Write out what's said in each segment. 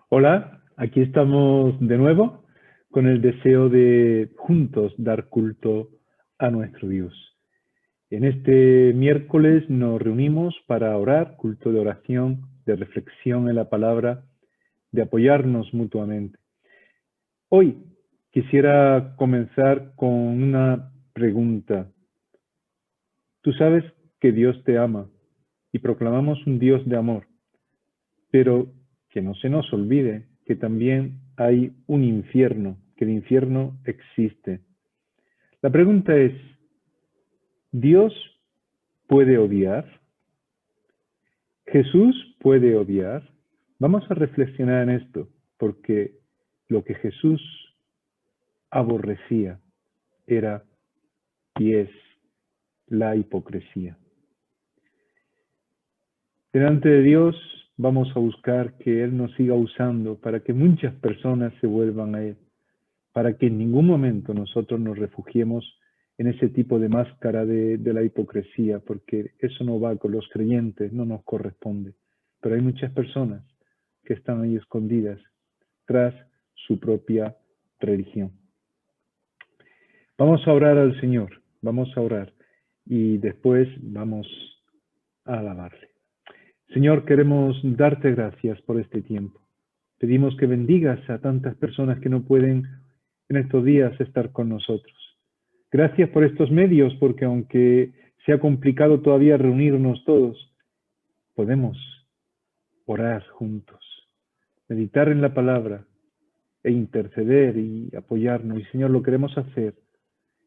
Hola, aquí estamos de nuevo con el deseo de juntos dar culto a nuestro Dios. En este miércoles nos reunimos para orar, culto de oración, de reflexión en la palabra, de apoyarnos mutuamente. Hoy quisiera comenzar con una pregunta. Tú sabes que Dios te ama y proclamamos un Dios de amor, pero que no se nos olvide que también hay un infierno, que el infierno existe. La pregunta es, ¿Dios puede odiar? ¿Jesús puede odiar? Vamos a reflexionar en esto, porque lo que Jesús aborrecía era y es la hipocresía. Delante de Dios vamos a buscar que Él nos siga usando para que muchas personas se vuelvan a Él, para que en ningún momento nosotros nos refugiemos en ese tipo de máscara de la hipocresía, porque eso no va con los creyentes, no nos corresponde. Pero hay muchas personas que están ahí escondidas tras su propia religión. Vamos a orar al Señor, vamos a orar y después vamos a alabarle. Señor, queremos darte gracias por este tiempo. Pedimos que bendigas a tantas personas que no pueden en estos días estar con nosotros. Gracias por estos medios, porque aunque sea complicado todavía reunirnos todos, podemos orar juntos, meditar en la palabra e interceder y apoyarnos. Y Señor, lo queremos hacer.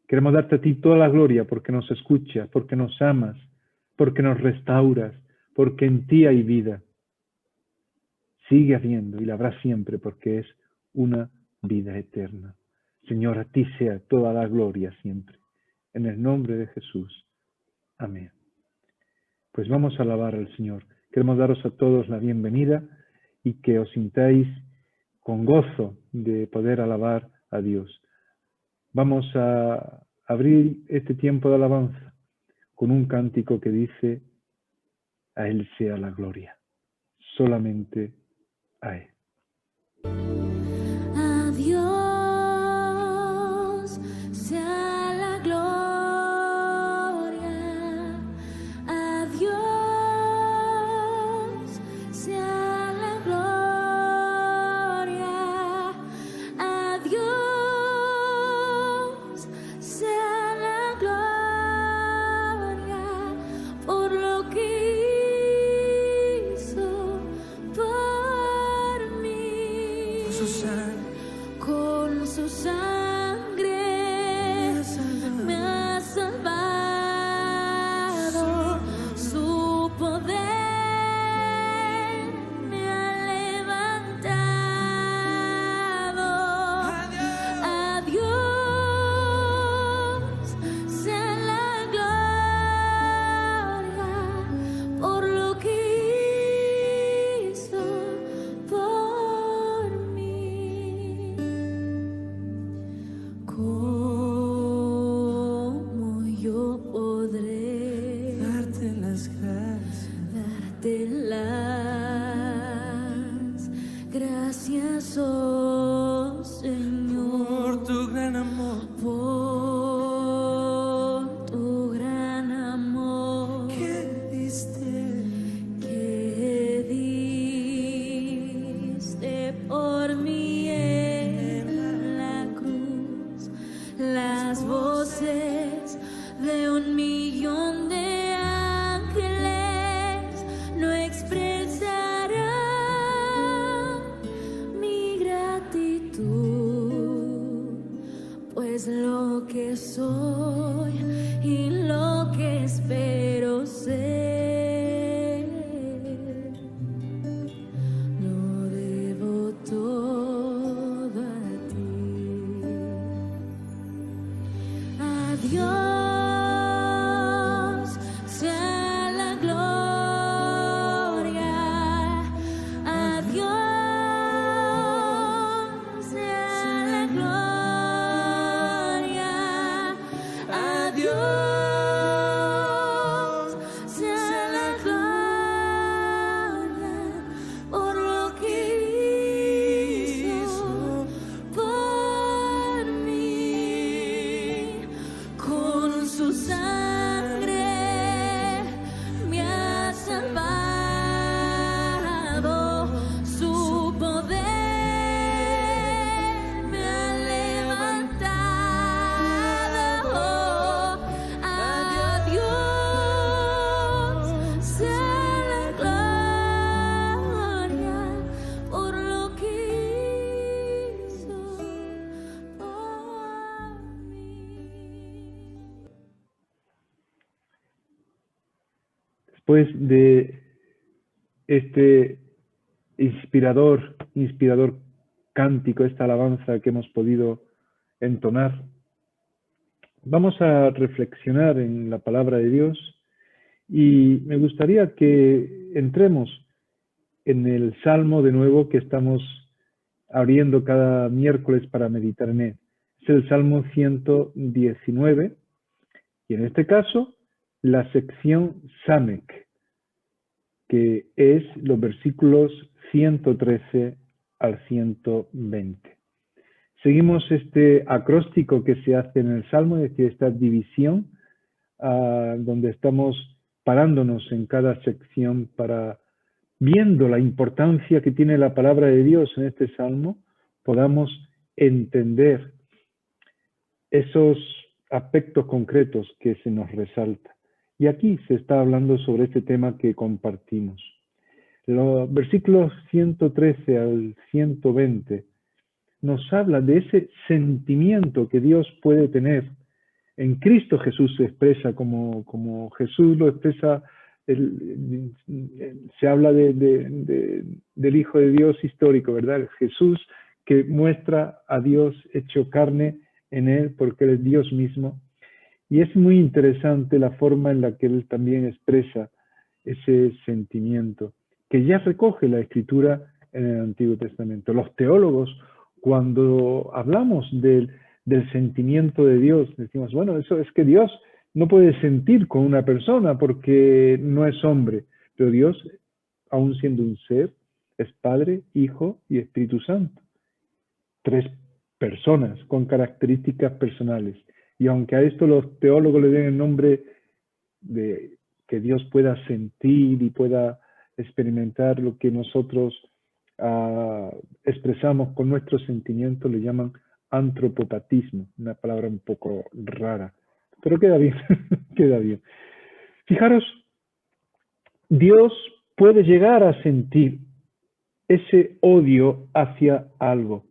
Queremos darte a ti toda la gloria porque nos escuchas, porque nos amas, porque nos restauras, porque en ti hay vida. Sigue habiendo y la habrá siempre porque es una vida eterna. Señor, a ti sea toda la gloria siempre. En el nombre de Jesús. Amén. Pues vamos a alabar al Señor. Queremos daros a todos la bienvenida y que os sintáis con gozo de poder alabar a Dios. Vamos a abrir este tiempo de alabanza con un cántico que dice: a Él sea la gloria, solamente a Él. A Dios sea la gloria, a Dios sea la gloria, a Dios sea la gloria por lo que hizo por mí. Con su sangre me ha salvado, su poder me ha levantado. A Dios sea la gloria por lo que hizo por mí. ¿Cómo yo podré darte las gracias, darte las gracias, oh Señor, por tu gran amor por tu gran amor que diste que diste por mí en la cruz? Las voces de 1,000,000 de ángeles no expresarán mi gratitud. después de este inspirador cántico, esta alabanza que hemos podido entonar, vamos a reflexionar en la palabra de Dios y me gustaría que entremos en el Salmo de nuevo que estamos abriendo cada miércoles para meditar en él. Es el Salmo 119 y en este caso la sección Samek, que es los versículos 113 al 120. Seguimos este acróstico que se hace en el Salmo, es decir, esta división, donde estamos parándonos en cada sección para, viendo la importancia que tiene la palabra de Dios en este Salmo, podamos entender esos aspectos concretos que se nos resalta. Y aquí se está hablando sobre este tema que compartimos. Los versículos 113 al 120 nos habla de ese sentimiento que Dios puede tener. En Cristo Jesús se expresa como Jesús lo expresa, se habla del Hijo de Dios histórico, ¿verdad? Jesús que muestra a Dios hecho carne en él porque él es Dios mismo. Y es muy interesante la forma en la que él también expresa ese sentimiento, que ya recoge la Escritura en el Antiguo Testamento. Los teólogos, cuando hablamos del sentimiento de Dios, decimos, bueno, eso es que Dios no puede sentir con una persona porque no es hombre, pero Dios, aun siendo un ser, es Padre, Hijo y Espíritu Santo. 3 personas con características personales. Y aunque a esto los teólogos le den el nombre de que Dios pueda sentir y pueda experimentar lo que nosotros expresamos con nuestros sentimientos, le llaman antropopatismo, una palabra un poco rara, pero queda bien, queda bien. Fijaros, Dios puede llegar a sentir ese odio hacia algo.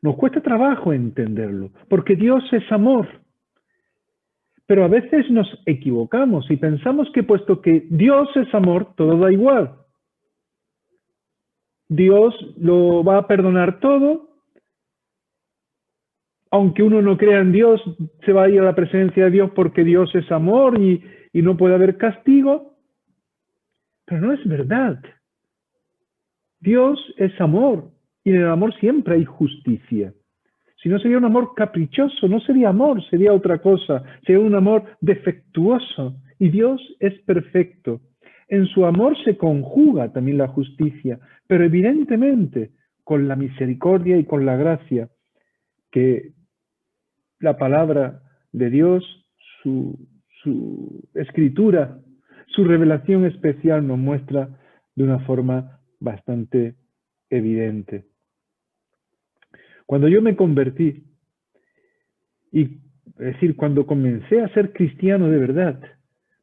Nos cuesta trabajo entenderlo, porque Dios es amor. Pero a veces nos equivocamos y pensamos que puesto que Dios es amor, todo da igual. Dios lo va a perdonar todo. Aunque uno no crea en Dios, se va a ir a la presencia de Dios porque Dios es amor y no puede haber castigo. Pero no es verdad. Dios es amor. Y en el amor siempre hay justicia. Si no sería un amor caprichoso, no sería amor, sería otra cosa. Sería un amor defectuoso. Y Dios es perfecto. En su amor se conjuga también la justicia, pero evidentemente con la misericordia y con la gracia que la palabra de Dios, su escritura, su revelación especial nos muestra de una forma bastante evidente. Cuando yo me convertí, es decir, cuando comencé a ser cristiano de verdad,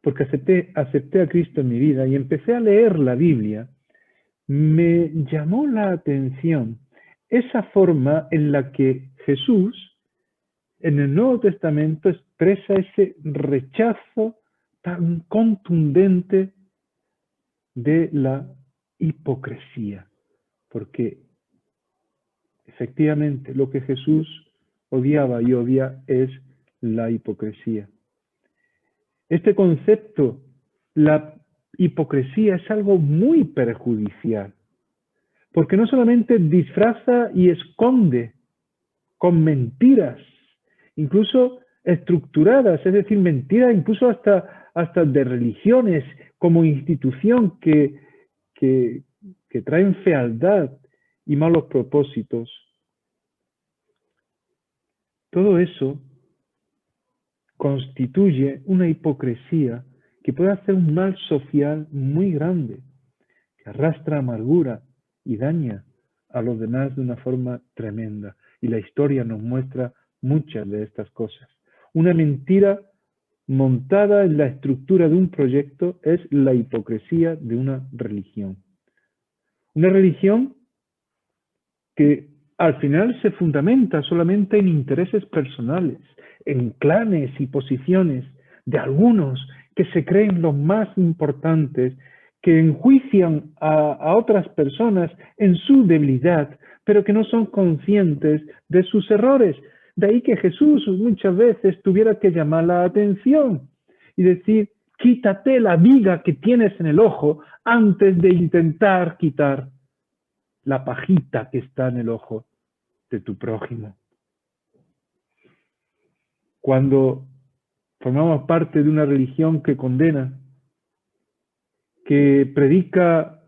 porque acepté a Cristo en mi vida y empecé a leer la Biblia, me llamó la atención esa forma en la que Jesús, en el Nuevo Testamento, expresa ese rechazo tan contundente de la hipocresía, porque efectivamente lo que Jesús odiaba y odia es la hipocresía. Este concepto, la hipocresía, es algo muy perjudicial, porque no solamente disfraza y esconde con mentiras, incluso estructuradas, es decir, mentiras incluso hasta de religiones como institución que traen fealdad y malos propósitos. Todo eso constituye una hipocresía que puede hacer un mal social muy grande, que arrastra amargura y daña a los demás de una forma tremenda. Y la historia nos muestra muchas de estas cosas. Una mentira montada en la estructura de un proyecto es la hipocresía de una religión. Una religión que al final se fundamenta solamente en intereses personales, en clanes y posiciones de algunos que se creen los más importantes, que enjuician a otras personas en su debilidad, pero que no son conscientes de sus errores. De ahí que Jesús muchas veces tuviera que llamar la atención y decir, quítate la viga que tienes en el ojo antes de intentar quitar la pajita que está en el ojo de tu prójimo. Cuando formamos parte de una religión que condena, que predica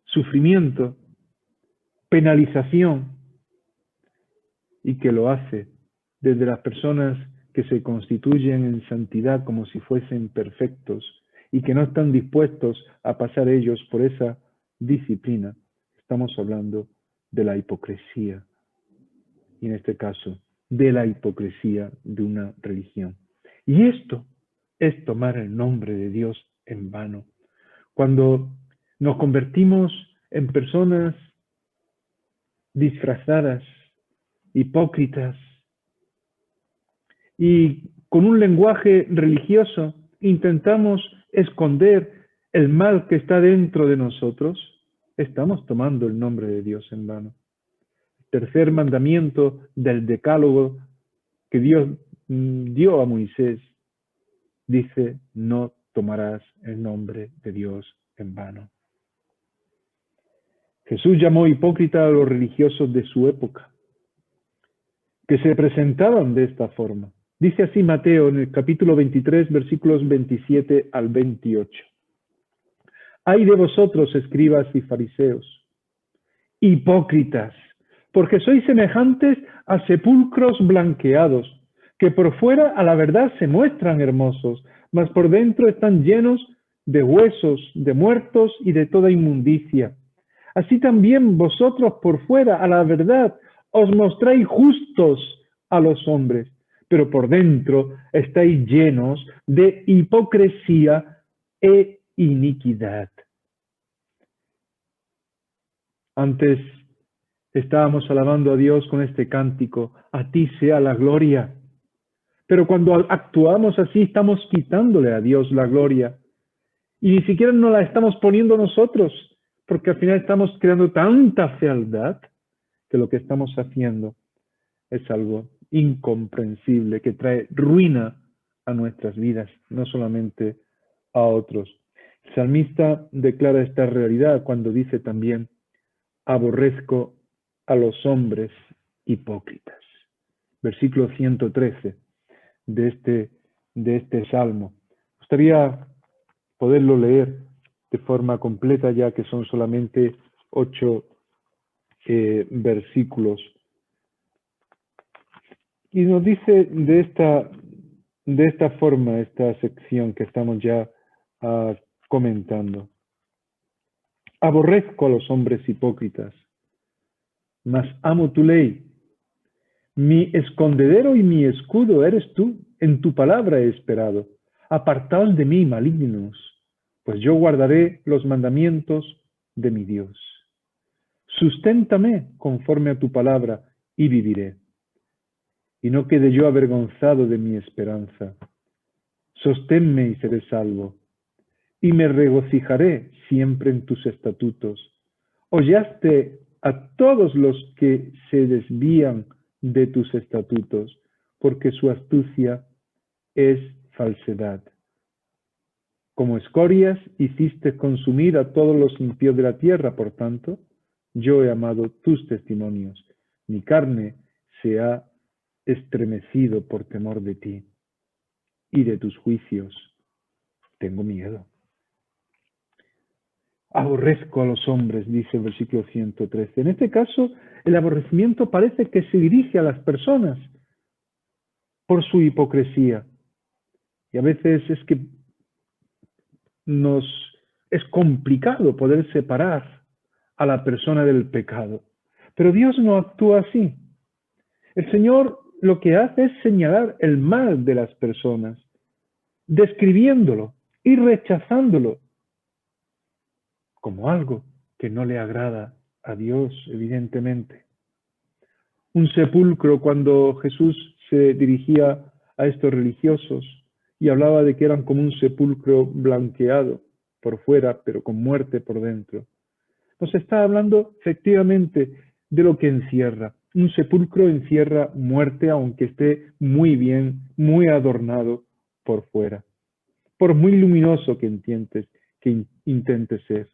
sufrimiento, penalización, y que lo hace desde las personas que se constituyen en santidad como si fuesen perfectos y que no están dispuestos a pasar ellos por esa disciplina, estamos hablando de la hipocresía, y en este caso, de la hipocresía de una religión. Y esto es tomar el nombre de Dios en vano. Cuando nos convertimos en personas disfrazadas, hipócritas, y con un lenguaje religioso intentamos esconder el mal que está dentro de nosotros, estamos tomando el nombre de Dios en vano. Tercer mandamiento del decálogo que Dios dio a Moisés dice, no tomarás el nombre de Dios en vano. Jesús llamó hipócrita a los religiosos de su época, que se presentaban de esta forma. Dice así Mateo en el capítulo 23, versículos 27 al 28. Ay de vosotros, escribas y fariseos, hipócritas, porque sois semejantes a sepulcros blanqueados, que por fuera a la verdad se muestran hermosos, mas por dentro están llenos de huesos, de muertos y de toda inmundicia. Así también vosotros por fuera a la verdad os mostráis justos a los hombres, pero por dentro estáis llenos de hipocresía e iniquidad. Antes estábamos alabando a Dios con este cántico, a ti sea la gloria. Pero cuando actuamos así, estamos quitándole a Dios la gloria. Y ni siquiera nos la estamos poniendo nosotros, porque al final estamos creando tanta fealdad que lo que estamos haciendo es algo incomprensible, que trae ruina a nuestras vidas, no solamente a otros. El salmista declara esta realidad cuando dice también, aborrezco a los hombres hipócritas. Versículo 113 de este salmo. Me gustaría poderlo leer de forma completa, ya que son solamente 8 versículos. Y nos dice de esta forma esta sección que estamos ya comentando. Aborrezco a los hombres hipócritas, mas amo tu ley. Mi escondedero y mi escudo eres tú, en tu palabra he esperado. Apartaos de mí, malignos, pues yo guardaré los mandamientos de mi Dios. Susténtame conforme a tu palabra y viviré. Y no quede yo avergonzado de mi esperanza. Sosténme y seré salvo. Y me regocijaré siempre en tus estatutos. Hollaste a todos los que se desvían de tus estatutos, porque su astucia es falsedad. Como escorias hiciste consumir a todos los impíos de la tierra, por tanto, yo he amado tus testimonios. Mi carne se ha estremecido por temor de ti, y de tus juicios tengo miedo. Aborrezco a los hombres, dice el versículo 113. En este caso, el aborrecimiento parece que se dirige a las personas por su hipocresía. Y a veces es que es complicado poder separar a la persona del pecado. Pero Dios no actúa así. El Señor lo que hace es señalar el mal de las personas, describiéndolo y rechazándolo como algo que no le agrada a Dios, evidentemente. Un sepulcro, cuando Jesús se dirigía a estos religiosos y hablaba de que eran como un sepulcro blanqueado por fuera, pero con muerte por dentro. Nos está hablando efectivamente de lo que encierra. Un sepulcro encierra muerte, aunque esté muy bien, muy adornado por fuera, por muy luminoso que intente ser.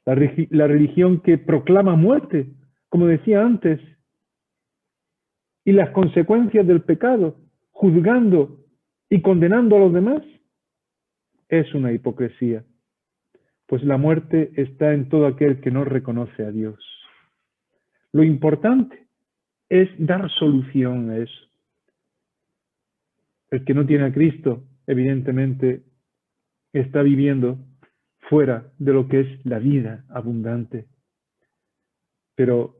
La religión que proclama muerte, como decía antes, y las consecuencias del pecado, juzgando y condenando a los demás, es una hipocresía, pues la muerte está en todo aquel que no reconoce a Dios. Lo importante es dar solución a eso. El que no tiene a Cristo, evidentemente, está viviendo fuera de lo que es la vida abundante. Pero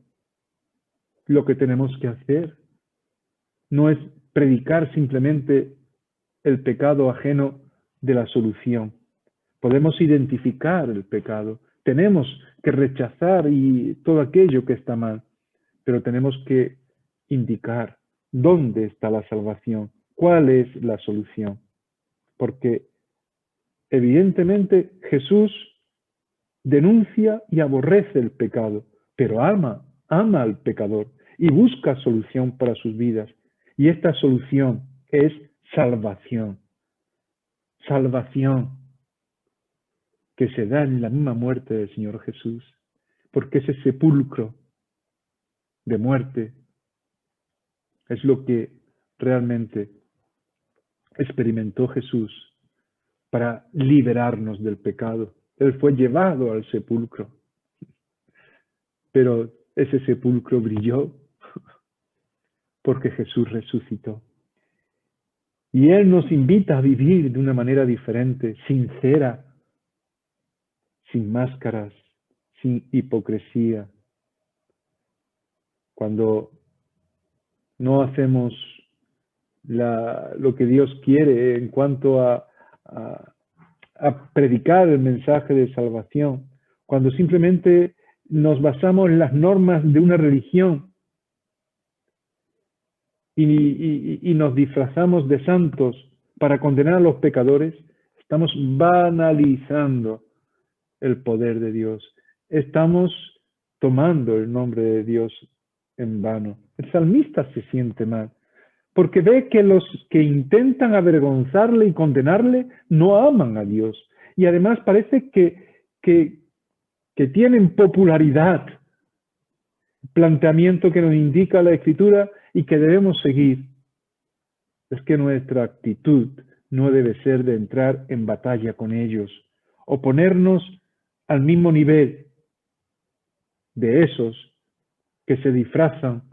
lo que tenemos que hacer no es predicar simplemente el pecado ajeno de la solución. Podemos identificar el pecado, tenemos que rechazar todo aquello que está mal, pero tenemos que indicar dónde está la salvación, cuál es la solución. Porque evidentemente Jesús denuncia y aborrece el pecado, pero ama al pecador y busca solución para sus vidas. Y esta solución es salvación. Salvación que se da en la misma muerte del Señor Jesús, porque ese sepulcro de muerte es lo que realmente experimentó Jesús para liberarnos del pecado. Él fue llevado al sepulcro, pero ese sepulcro brilló porque Jesús resucitó. Y Él nos invita a vivir de una manera diferente, sincera, sin máscaras, sin hipocresía. Cuando no hacemos lo que Dios quiere en cuanto a predicar el mensaje de salvación, cuando simplemente nos basamos en las normas de una religión y nos disfrazamos de santos para condenar a los pecadores, estamos banalizando el poder de Dios. Estamos tomando el nombre de Dios en vano. El salmista se siente mal, porque ve que los que intentan avergonzarle y condenarle no aman a Dios. Y además parece que tienen popularidad, planteamiento que nos indica la Escritura y que debemos seguir. Es que nuestra actitud no debe ser de entrar en batalla con ellos o ponernos al mismo nivel de esos que se disfrazan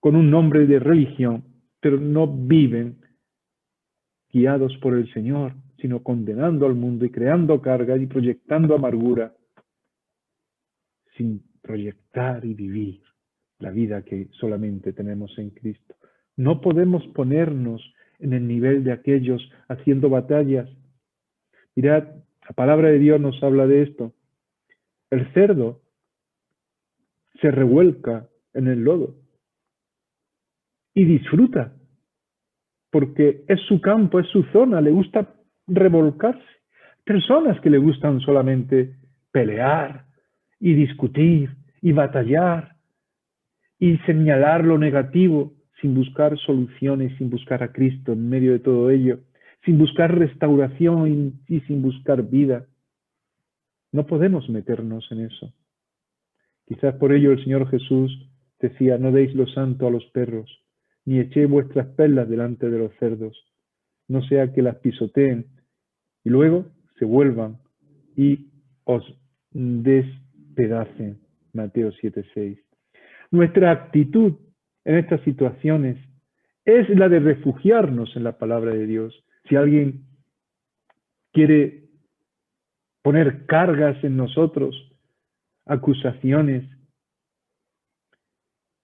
con un nombre de religión, pero no viven guiados por el Señor, sino condenando al mundo y creando cargas y proyectando amargura, sin proyectar y vivir la vida que solamente tenemos en Cristo. No podemos ponernos en el nivel de aquellos haciendo batallas. Mirad, la palabra de Dios nos habla de esto. El cerdo se revuelca en el lodo y disfruta, porque es su campo, es su zona, le gusta revolcarse. Personas que le gustan solamente pelear y discutir y batallar y señalar lo negativo sin buscar soluciones, sin buscar a Cristo en medio de todo ello, sin buscar restauración y sin buscar vida. No podemos meternos en eso. Quizás por ello el Señor Jesús decía: no deis lo santo a los perros, ni echéis vuestras perlas delante de los cerdos, no sea que las pisoteen y luego se vuelvan y os despedacen. Mateo 7:6. Nuestra actitud en estas situaciones es la de refugiarnos en la palabra de Dios. Si alguien quiere poner cargas en nosotros, acusaciones,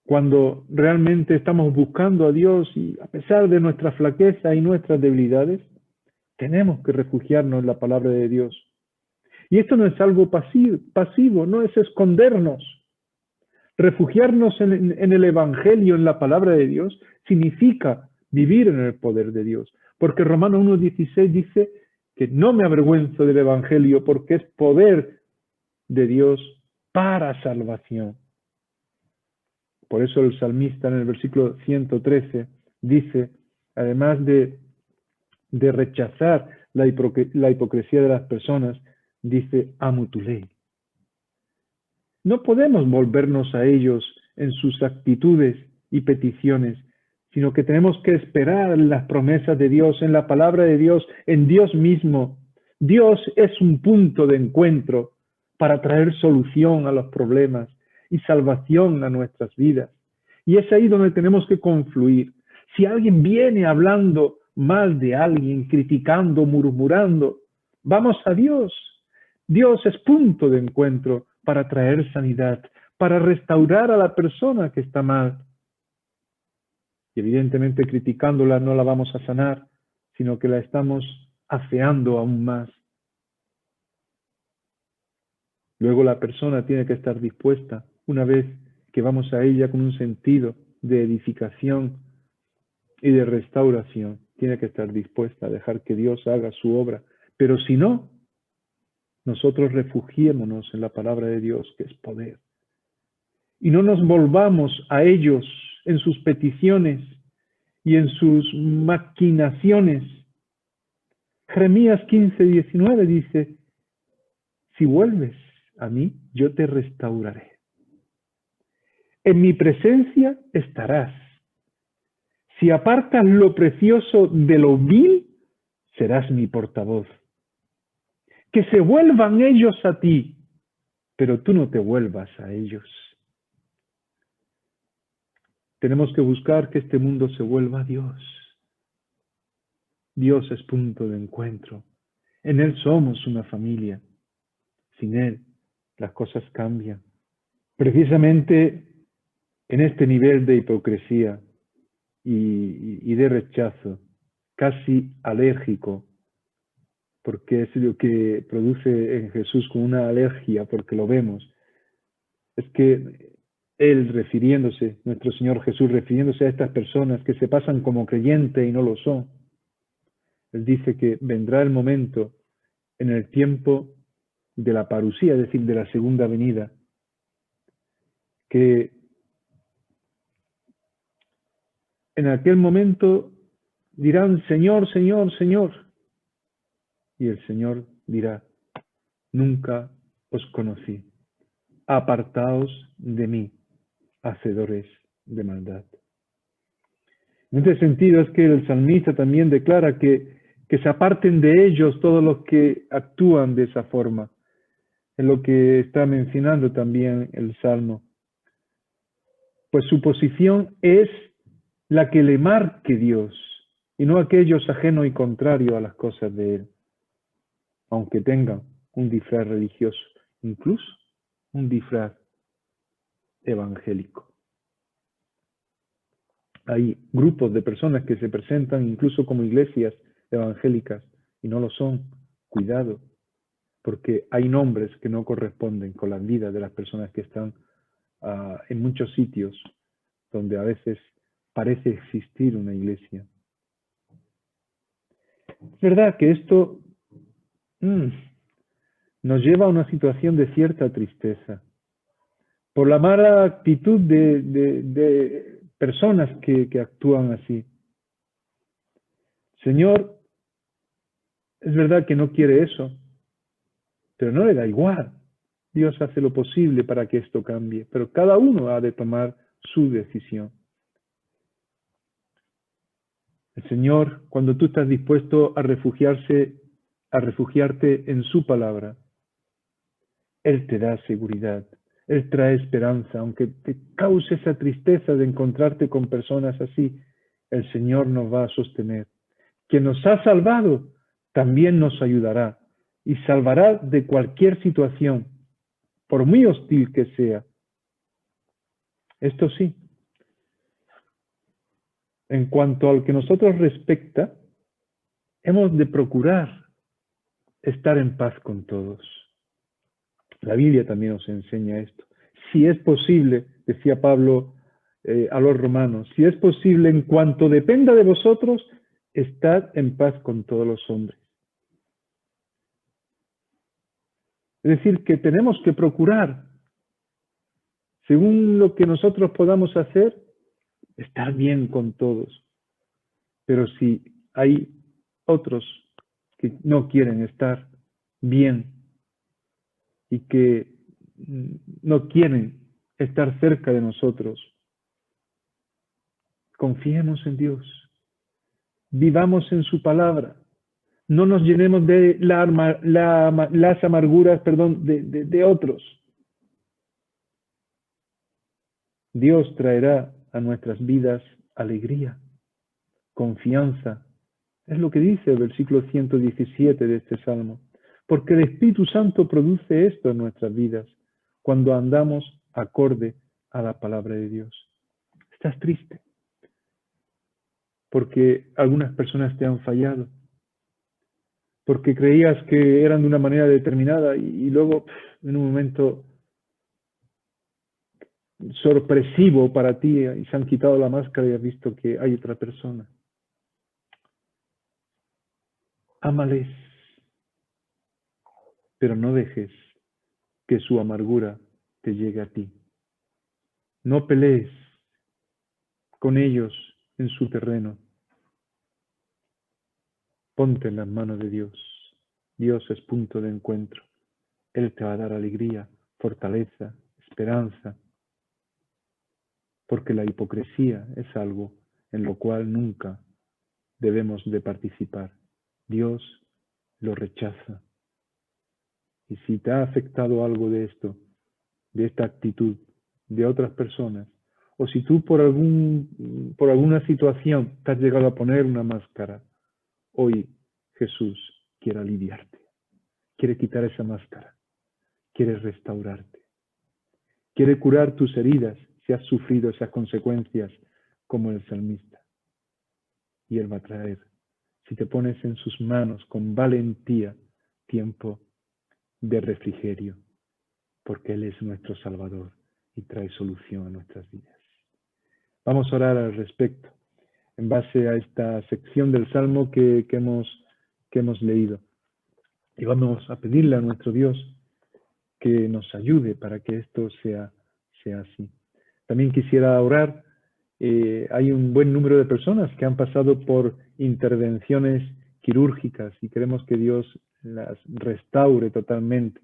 cuando realmente estamos buscando a Dios y a pesar de nuestra flaqueza y nuestras debilidades, tenemos que refugiarnos en la palabra de Dios. Y esto no es algo pasivo, no es escondernos. Refugiarnos en el Evangelio, en la palabra de Dios, significa vivir en el poder de Dios. Porque Romanos 1:16 dice que no me avergüenzo del Evangelio porque es poder de Dios para salvación. Por eso el salmista en el versículo 113 dice, además de rechazar la hipocresía de las personas, dice, amo tu ley. No podemos volvernos a ellos en sus actitudes y peticiones, sino que tenemos que esperar en las promesas de Dios, en la palabra de Dios, en Dios mismo. Dios es un punto de encuentro para traer solución a los problemas y salvación a nuestras vidas. Y es ahí donde tenemos que confluir. Si alguien viene hablando mal de alguien, criticando, murmurando, vamos a Dios. Dios es punto de encuentro para traer sanidad, para restaurar a la persona que está mal. Y evidentemente criticándola no la vamos a sanar, sino que la estamos afeando aún más. Luego la persona tiene que estar dispuesta, una vez que vamos a ella con un sentido de edificación y de restauración, tiene que estar dispuesta a dejar que Dios haga su obra. Pero si no, nosotros refugiémonos en la palabra de Dios, que es poder. Y no nos volvamos a ellos en sus peticiones y en sus maquinaciones. Jeremías 15:19 dice, si vuelves a mí, yo te restauraré. En mi presencia estarás. Si apartas lo precioso de lo vil, serás mi portavoz. Que se vuelvan ellos a ti, pero tú no te vuelvas a ellos. Tenemos que buscar que este mundo se vuelva a Dios. Dios es punto de encuentro. En Él somos una familia. Sin Él, las cosas cambian. Precisamente en este nivel de hipocresía y de rechazo, casi alérgico, porque es lo que produce en Jesús como una alergia, porque lo vemos, es que Él refiriéndose, nuestro Señor Jesús refiriéndose a estas personas que se pasan como creyentes y no lo son, Él dice que vendrá el momento en el tiempo de la parusía, es decir, de la segunda venida, que en aquel momento dirán, Señor, Señor, Señor. Y el Señor dirá, nunca os conocí. Apartaos de mí, hacedores de maldad. En este sentido es que el salmista también declara que se aparten de ellos todos los que actúan de esa forma. Es lo que está mencionando también el Salmo. Pues su posición es la que le marque Dios, y no aquellos ajenos y contrarios a las cosas de Él, aunque tengan un disfraz religioso, incluso un disfraz evangélico. Hay grupos de personas que se presentan incluso como iglesias evangélicas y no lo son. Cuidado, porque hay nombres que no corresponden con la vida de las personas que están en muchos sitios donde a veces parece existir una iglesia. Es verdad que esto nos lleva a una situación de cierta tristeza por la mala actitud de personas que actúan así. Señor, es verdad que no quiere eso, pero no le da igual. Dios hace lo posible para que esto cambie, pero cada uno ha de tomar su decisión. El Señor, cuando tú estás dispuesto a refugiarte en su palabra, Él te da seguridad, Él trae esperanza, aunque te cause esa tristeza de encontrarte con personas así, el Señor nos va a sostener. Quien nos ha salvado, también nos ayudará y salvará de cualquier situación, por muy hostil que sea. Esto sí. En cuanto al que nosotros respecta, hemos de procurar estar en paz con todos. La Biblia también nos enseña esto. Si es posible, decía Pablo a los romanos, si es posible, en cuanto dependa de vosotros, estad en paz con todos los hombres. Es decir, que tenemos que procurar, según lo que nosotros podamos hacer, estar bien con todos. Pero si hay otros que no quieren estar bien y que no quieren estar cerca de nosotros, confiemos en Dios, vivamos en su palabra, no nos llenemos de las amarguras, de otros. Dios traerá a nuestras vidas alegría, confianza. Es lo que dice el versículo 117 de este salmo. Porque el Espíritu Santo produce esto en nuestras vidas cuando andamos acorde a la palabra de Dios. Estás triste porque algunas personas te han fallado, porque creías que eran de una manera determinada y luego en un momento sorpresivo para ti y se han quitado la máscara y has visto que hay otra persona. Ámales, pero no dejes que su amargura te llegue a ti. No pelees con ellos en su terreno. Ponte en las manos de Dios. Dios es punto de encuentro. Él te va a dar alegría, fortaleza, esperanza, porque la hipocresía es algo en lo cual nunca debemos de participar. Dios lo rechaza. Y si te ha afectado algo de esto, de esta actitud de otras personas, o si tú por alguna situación te has llegado a poner una máscara, hoy Jesús quiere aliviarte, quiere quitar esa máscara, quiere restaurarte, quiere curar tus heridas si has sufrido esas consecuencias como el salmista. Y Él va a traer, si te pones en sus manos con valentía, tiempo de refrigerio, porque Él es nuestro Salvador y trae solución a nuestras vidas. Vamos a orar al respecto, en base a esta sección del Salmo que hemos leído. Y vamos a pedirle a nuestro Dios que nos ayude para que esto sea así. También quisiera orar. Hay un buen número de personas que han pasado por intervenciones quirúrgicas y queremos que Dios las restaure totalmente.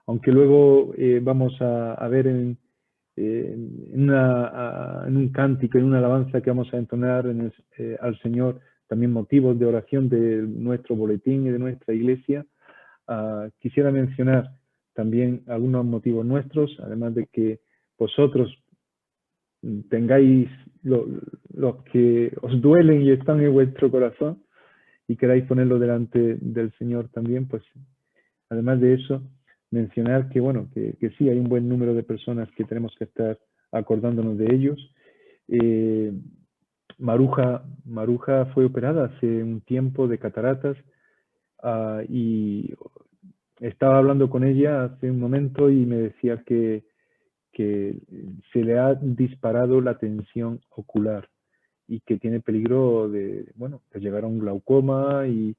Aunque luego vamos a ver en un cántico, en una alabanza que vamos a entonar al Señor, también motivos de oración de nuestro boletín y de nuestra iglesia. Quisiera mencionar también algunos motivos nuestros, además de que vosotros tengáis los que os duelen y están en vuestro corazón y queráis ponerlo delante del Señor también, pues además de eso, mencionar que bueno, que sí hay un buen número de personas que tenemos que estar acordándonos de ellos. Maruja fue operada hace un tiempo de cataratas y estaba hablando con ella hace un momento y me decía que se le ha disparado la tensión ocular y que tiene peligro de llegar a un glaucoma y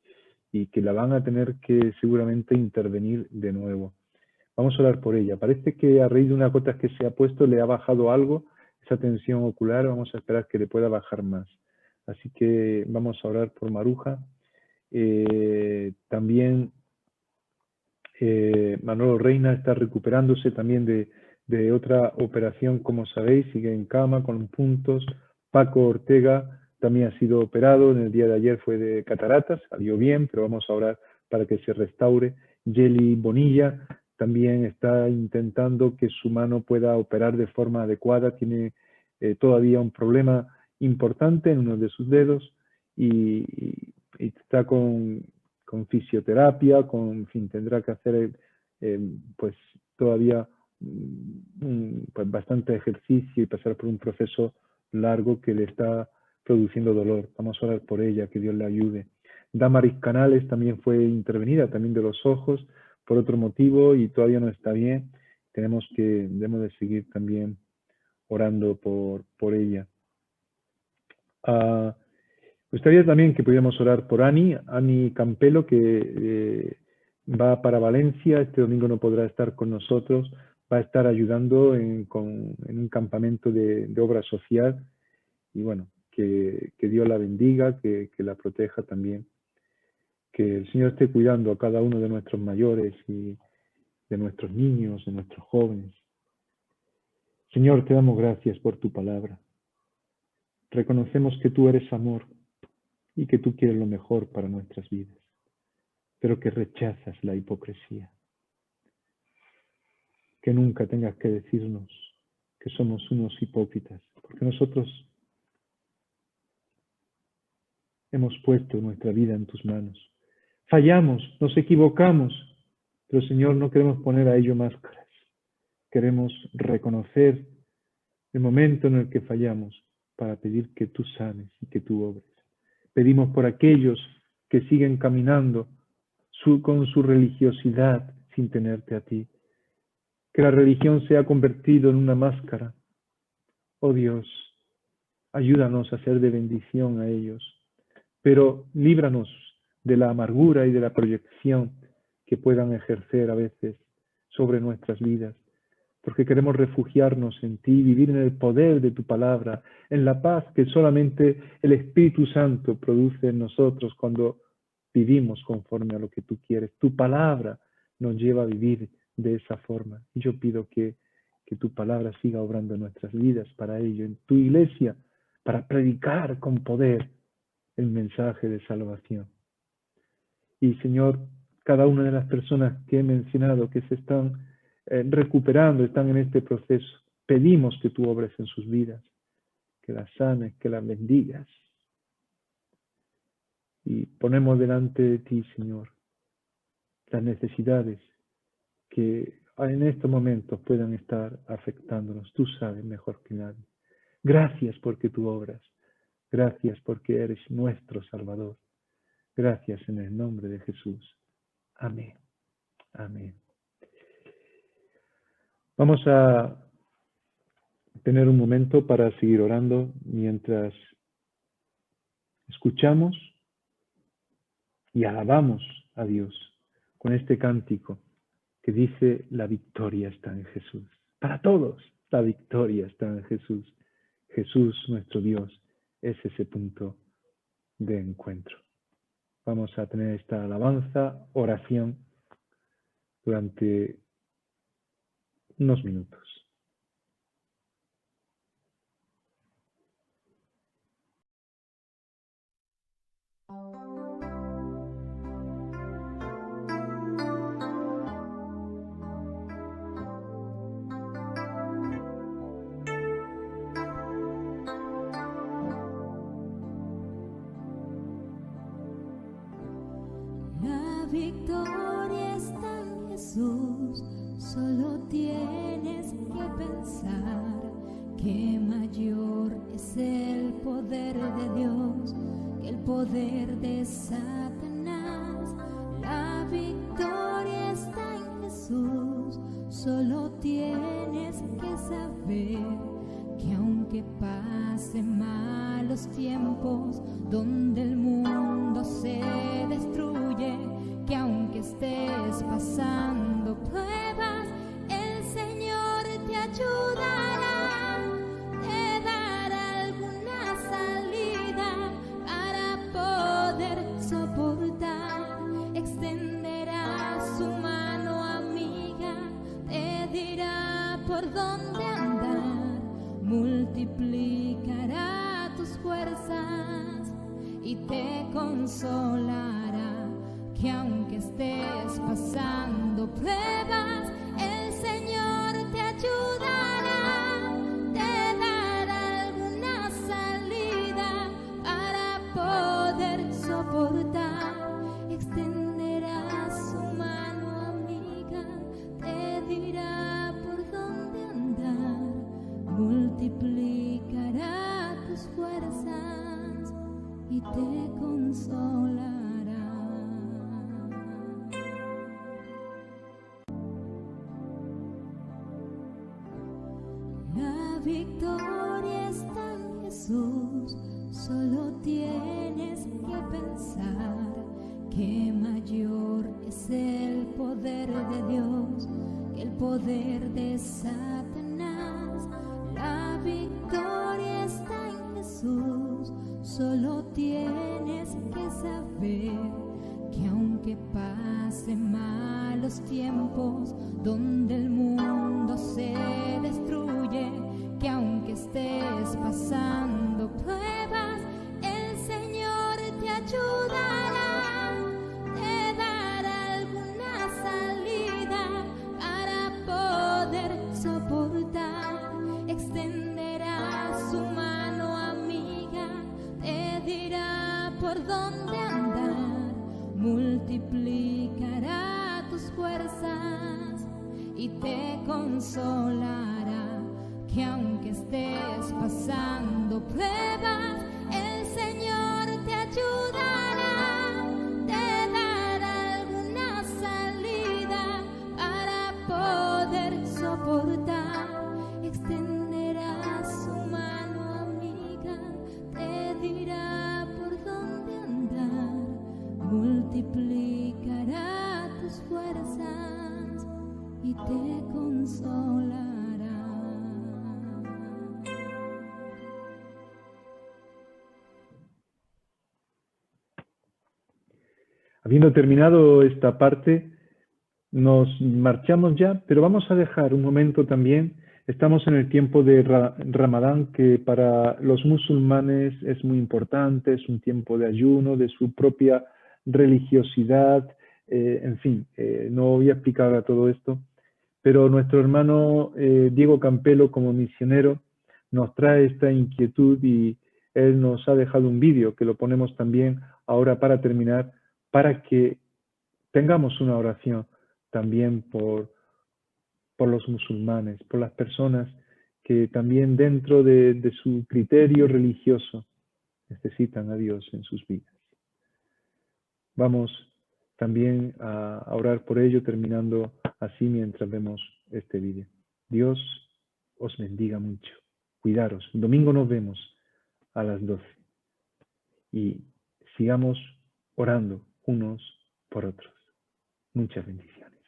que la van a tener que seguramente intervenir de nuevo. Vamos a orar por ella. Parece que a raíz de unas gotas que se ha puesto le ha bajado algo, esa tensión ocular. Vamos a esperar que le pueda bajar más. Así que vamos a orar por Maruja. También Manolo Reina está recuperándose también de otra operación, como sabéis, sigue en cama con puntos. Paco Ortega también ha sido operado, en el día de ayer fue de cataratas, salió bien, pero vamos a orar para que se restaure. Yeli Bonilla también está intentando que su mano pueda operar de forma adecuada, tiene todavía un problema importante en uno de sus dedos y está con fisioterapia, en fin, tendrá que hacer pues todavía pues bastante ejercicio y pasar por un proceso largo que le está produciendo dolor. Vamos a orar por ella, que Dios le ayude. Damaris Canales también fue intervenida, también de los ojos, por otro motivo y todavía no está bien. Debemos de seguir también orando por ella. Me gustaría también que pudiéramos orar por Ani Campelo, que va para Valencia. Este domingo no podrá estar con nosotros. Va a estar ayudando en un campamento de obra social. Y bueno, que Dios la bendiga, que la proteja también. Que el Señor esté cuidando a cada uno de nuestros mayores y de nuestros niños, de nuestros jóvenes. Señor, te damos gracias por tu palabra. Reconocemos que tú eres amor y que tú quieres lo mejor para nuestras vidas, pero que rechazas la hipocresía. Que nunca tengas que decirnos que somos unos hipócritas, porque nosotros hemos puesto nuestra vida en tus manos. Fallamos, nos equivocamos, pero Señor, no queremos poner a ello máscaras. Queremos reconocer el momento en el que fallamos para pedir que tú sanes y que tú obres. Pedimos por aquellos que siguen caminando con su religiosidad sin tenerte a ti. Que la religión se ha convertido en una máscara. Oh Dios, ayúdanos a ser de bendición a ellos, pero líbranos de la amargura y de la proyección que puedan ejercer a veces sobre nuestras vidas, porque queremos refugiarnos en ti, vivir en el poder de tu palabra, en la paz que solamente el Espíritu Santo produce en nosotros cuando vivimos conforme a lo que tú quieres. Tu palabra nos lleva a vivir de esa forma. Y yo pido que tu palabra siga obrando en nuestras vidas para ello, en tu iglesia, para predicar con poder el mensaje de salvación. Y Señor, cada una de las personas que he mencionado que se están recuperando, están en este proceso, pedimos que tú obres en sus vidas, que las sanes, que las bendigas. Y ponemos delante de ti, Señor, las necesidades que en estos momentos puedan estar afectándonos. Tú sabes mejor que nadie. Gracias porque tú obras. Gracias porque eres nuestro Salvador. Gracias en el nombre de Jesús. Amén. Amén. Vamos a tener un momento para seguir orando mientras escuchamos y alabamos a Dios con este cántico que dice: la victoria está en Jesús. Para todos, la victoria está en Jesús. Jesús, nuestro Dios, es ese punto de encuentro. Vamos a tener esta alabanza, oración, durante unos minutos. La victoria está en Jesús, solo tienes que pensar que mayor es el poder de Dios que el poder de Satanás. La victoria está en Jesús, solo tienes que saber que aunque pasen malos tiempos donde el mundo se destruye, que aunque estés pasando pruebas, el Señor te ayudará, te dará alguna salida para poder soportar, extenderá su mano amiga, te dirá por dónde andar, multiplicará tus fuerzas y te consolará. Que aunque estés pasando pruebas, el Señor te ayudará, te dará alguna salida para poder soportar, extenderá su mano amiga, te dirá por dónde andar, multiplicará tus fuerzas y te consolará. La victoria está en Jesús, Solo tienes que pensar que mayor es el poder de Dios que el poder de Satanás. La victoria está en Jesús. Solo tienes que saber que aunque pasen malos tiempos donde el mundo se destruye, que aunque estés pasando pruebas, el Señor te ayudará, te dará alguna salida para poder soportar, extenderá su mano amiga, te dirá por dónde andar, multiplicará tus fuerzas y te consolará. Que aunque estés pasando pruebas, el Señor te ayudará, te dará alguna salida para poder soportar, extenderá su mano amiga, te dirá por dónde andar, multiplicará tus fuerzas y te consolará. Habiendo terminado esta parte, nos marchamos ya, pero vamos a dejar un momento también. Estamos en el tiempo de Ramadán, que para los musulmanes es muy importante, es un tiempo de ayuno, de su propia religiosidad, en fin, no voy a explicar a todo esto, pero nuestro hermano Diego Campelo, como misionero, nos trae esta inquietud y él nos ha dejado un vídeo que lo ponemos también ahora para terminar, para que tengamos una oración también por los musulmanes, por las personas que también dentro de su criterio religioso necesitan a Dios en sus vidas. Vamos también a orar por ello, terminando así mientras vemos este vídeo. Dios os bendiga mucho. Cuidaros. El domingo nos vemos a las 12. Y sigamos orando unos por otros. Muchas bendiciones.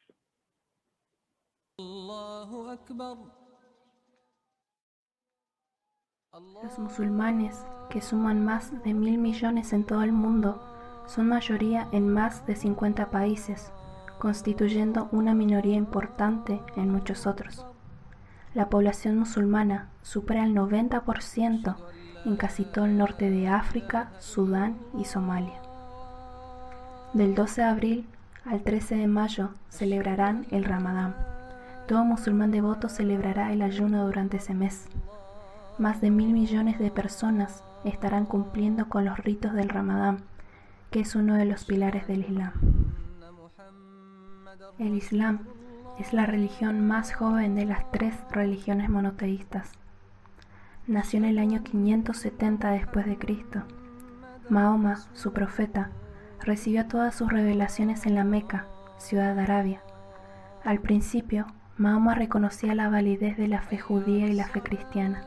Los musulmanes, que suman más de 1.000 millones en todo el mundo, son mayoría en más de 50 países, constituyendo una minoría importante en muchos otros. La población musulmana supera el 90% en casi todo el norte de África, Sudán y Somalia. Del 12 de abril al 13 de mayo celebrarán el Ramadán. Todo musulmán devoto celebrará el ayuno durante ese mes. Más de 1.000 millones de personas estarán cumpliendo con los ritos del Ramadán, que es uno de los pilares del Islam. El Islam es la religión más joven de las 3 religiones monoteístas. Nació en el año 570 después de Cristo. Mahoma, su profeta, recibió todas sus revelaciones en la Meca, ciudad de Arabia. Al principio, Mahoma reconocía la validez de la fe judía y la fe cristiana,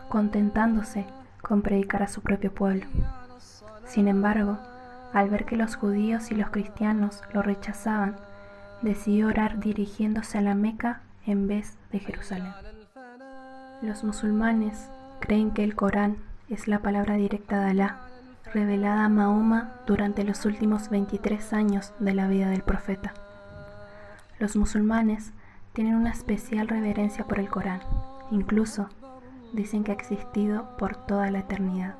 contentándose con predicar a su propio pueblo. Sin embargo, al ver que los judíos y los cristianos lo rechazaban, decidió orar dirigiéndose a la Meca en vez de Jerusalén. Los musulmanes creen que el Corán es la palabra directa de Alá, revelada a Mahoma durante los últimos 23 años de la vida del profeta. Los musulmanes tienen una especial reverencia por el Corán, incluso dicen que ha existido por toda la eternidad.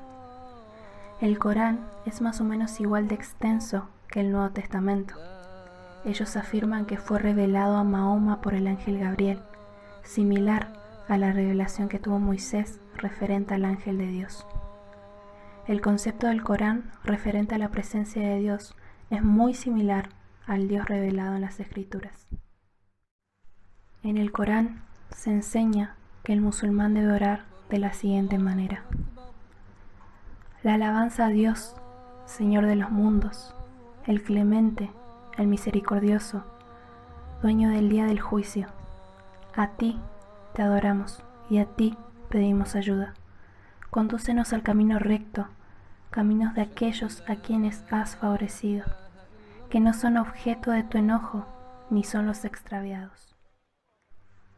El Corán es más o menos igual de extenso que el Nuevo Testamento. Ellos afirman que fue revelado a Mahoma por el ángel Gabriel, similar a la revelación que tuvo Moisés referente al ángel de Dios. El concepto del Corán referente a la presencia de Dios es muy similar al Dios revelado en las Escrituras. En el Corán se enseña que el musulmán debe orar de la siguiente manera: la alabanza a Dios, Señor de los mundos, el clemente, el misericordioso, dueño del día del juicio. A ti te adoramos y a ti pedimos ayuda. Condúcenos al camino recto, caminos de aquellos a quienes has favorecido, que no son objeto de tu enojo, ni son los extraviados.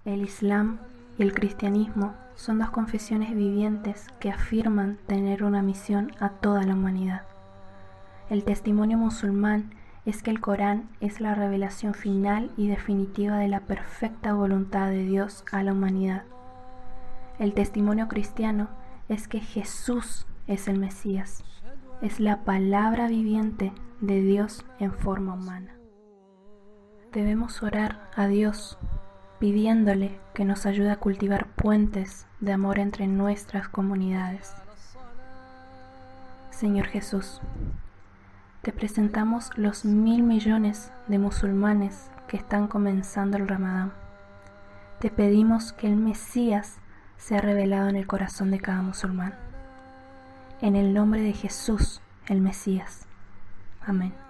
El Islam y el cristianismo son dos confesiones vivientes que afirman tener una misión a toda la humanidad. El testimonio musulmán es que el Corán es la revelación final y definitiva de la perfecta voluntad de Dios a la humanidad. El testimonio cristiano es que Jesús es el Mesías, es la palabra viviente de Dios en forma humana. Debemos orar a Dios pidiéndole que nos ayude a cultivar puentes de amor entre nuestras comunidades. Señor Jesús, te presentamos los 1.000 millones de musulmanes que están comenzando el Ramadán. Te pedimos que el Mesías sea revelado en el corazón de cada musulmán. En el nombre de Jesús, el Mesías. Amén.